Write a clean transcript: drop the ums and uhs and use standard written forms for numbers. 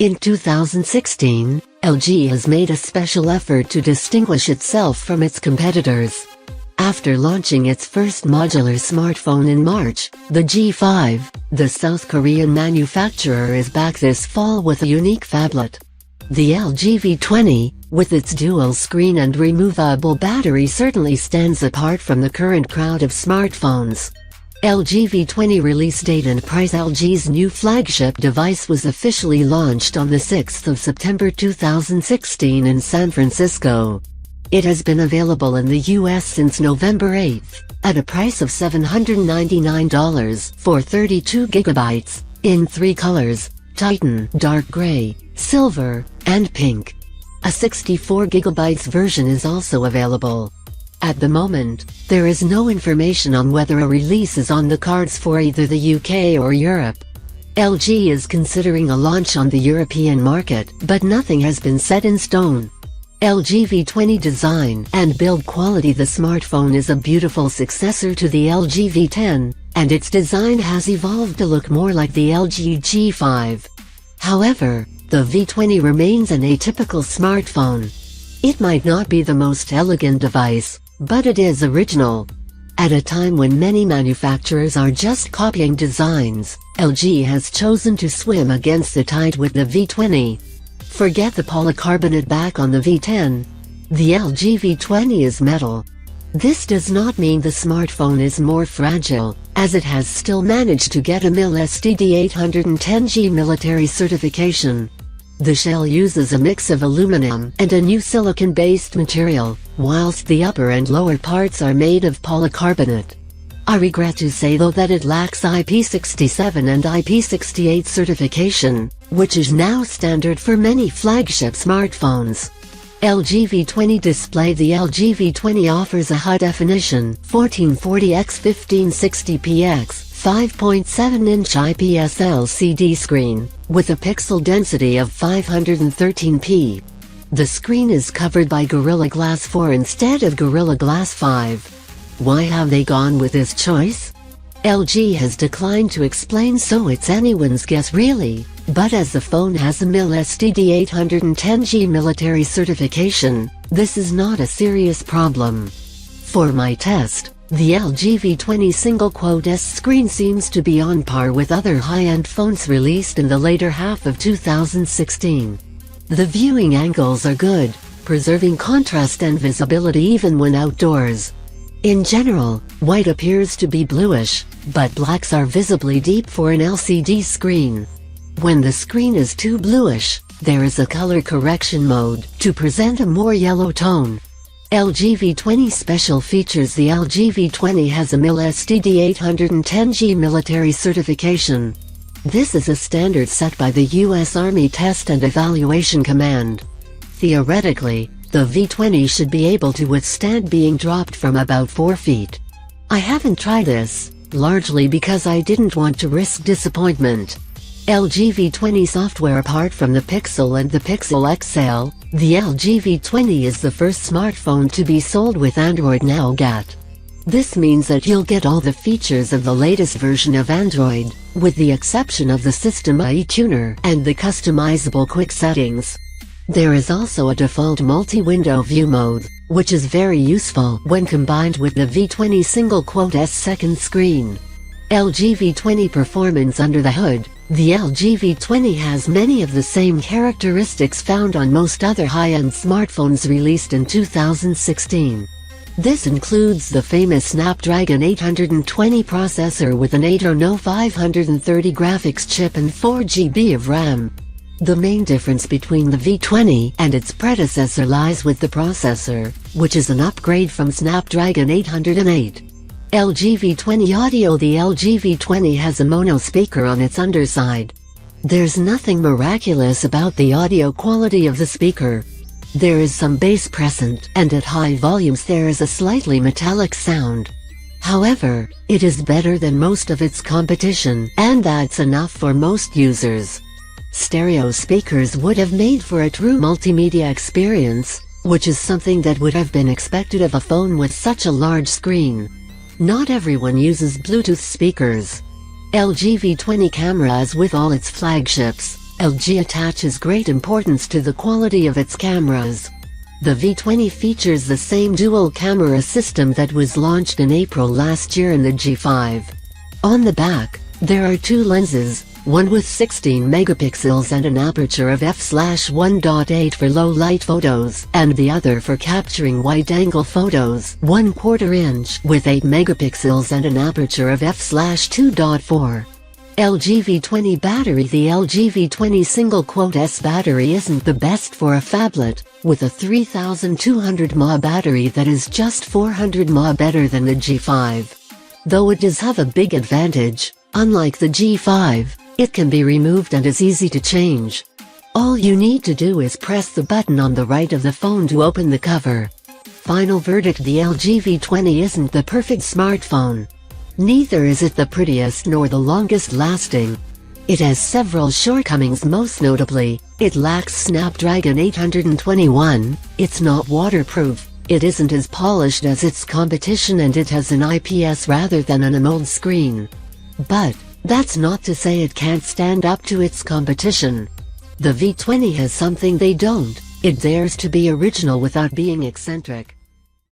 In 2016, LG has made a special effort to distinguish itself from its competitors. After launching its first modular smartphone in March, the G5, the South Korean manufacturer is back this fall with a unique phablet. The LG V20, with its dual screen and removable battery, certainly stands apart from the current crowd of smartphones. LG V20 release date and price. LG's new flagship device was officially launched on the 6th of September 2016 in San Francisco. It has been available in the US since November 8, at a price of $799 for 32 GB, in 3 colors: Titan, dark gray, silver, and pink. A 64 GB version is also available. At the moment, there is no information on whether a release is on the cards for either the UK or Europe. LG is considering a launch on the European market, but nothing has been set in stone. LG V20 design and build quality. The smartphone is a beautiful successor to the LG V10, and its design has evolved to look more like the LG G5. However, the V20 remains an atypical smartphone. It might not be the most elegant device, but it is original. At a time when many manufacturers are just copying designs, LG has chosen to swim against the tide with the V20. Forget the polycarbonate back on the V10. The LG V20 is metal. This does not mean the smartphone is more fragile, as it has still managed to get a MIL-STD810G military certification. The shell uses a mix of aluminum and a new silicon-based material, whilst the upper and lower parts are made of polycarbonate. I regret to say though that it lacks IP67 and IP68 certification, which is now standard for many flagship smartphones. LG V20 display. The LG V20 offers a high-definition 1440x1560px 5.7-inch IPS LCD screen, with a pixel density of 513p. The screen is covered by Gorilla Glass 4 instead of Gorilla Glass 5. Why have they gone with this choice? LG has declined to explain, so it's anyone's guess really, but as the phone has a MIL-STD810G military certification, this is not a serious problem. For my test, the LG V20 S screen seems to be on par with other high-end phones released in the later half of 2016. The viewing angles are good, preserving contrast and visibility even when outdoors. In general, white appears to be bluish, but blacks are visibly deep for an LCD screen. When the screen is too bluish, there is a color correction mode to present a more yellow tone. LG V20 special features. The LG V20 has a MIL-STD810G military certification. This is a standard set by the U.S. Army Test and Evaluation Command. Theoretically, the V20 should be able to withstand being dropped from about 4 feet. I haven't tried this, largely because I didn't want to risk disappointment. LG V20 software. Apart from the Pixel and the Pixel XL, the LG V20 is the first smartphone to be sold with Android Nougat. This means that you'll get all the features of the latest version of Android, with the exception of the System IE tuner and the customizable quick settings. There is also a default multi-window view mode, which is very useful when combined with the V20 second screen. LG V20 performance. Under the hood, the LG V20 has many of the same characteristics found on most other high-end smartphones released in 2016. This includes the famous Snapdragon 820 processor with an Adreno 530 graphics chip and 4 GB of RAM. The main difference between the V20 and its predecessor lies with the processor, which is an upgrade from Snapdragon 808. LG V20 audio. The LG V20 has a mono speaker on its underside. There's nothing miraculous about the audio quality of the speaker. There is some bass present, and at high volumes there is a slightly metallic sound. However, it is better than most of its competition, and that's enough for most users. Stereo speakers would have made for a true multimedia experience, which is something that would have been expected of a phone with such a large screen. Not everyone uses Bluetooth speakers. LG V20 camera. As with all its flagships, LG attaches great importance to the quality of its cameras. The V20 features the same dual camera system that was launched in April last year in the G5. On the back, there are two lenses, one with 16 megapixels and an aperture of f/1.8 for low-light photos, and the other for capturing wide-angle photos, 1/4 inch, with 8 megapixels and an aperture of f/2.4. LG V20 battery. The LG V20 single-S battery isn't the best for a phablet, with a 3200 mAh battery that is just 400 mAh better than the G5. Though it does have a big advantage, unlike the G5, it can be removed and is easy to change. All you need to do is press the button on the right of the phone to open the cover. Final verdict: the LG V20 isn't the perfect smartphone. Neither is it the prettiest nor the longest lasting. It has several shortcomings, most notably, it lacks Snapdragon 821, it's not waterproof, it isn't as polished as its competition, and it has an IPS rather than an AMOLED screen. But that's not to say it can't stand up to its competition. The V20 has something they don't: it dares to be original without being eccentric.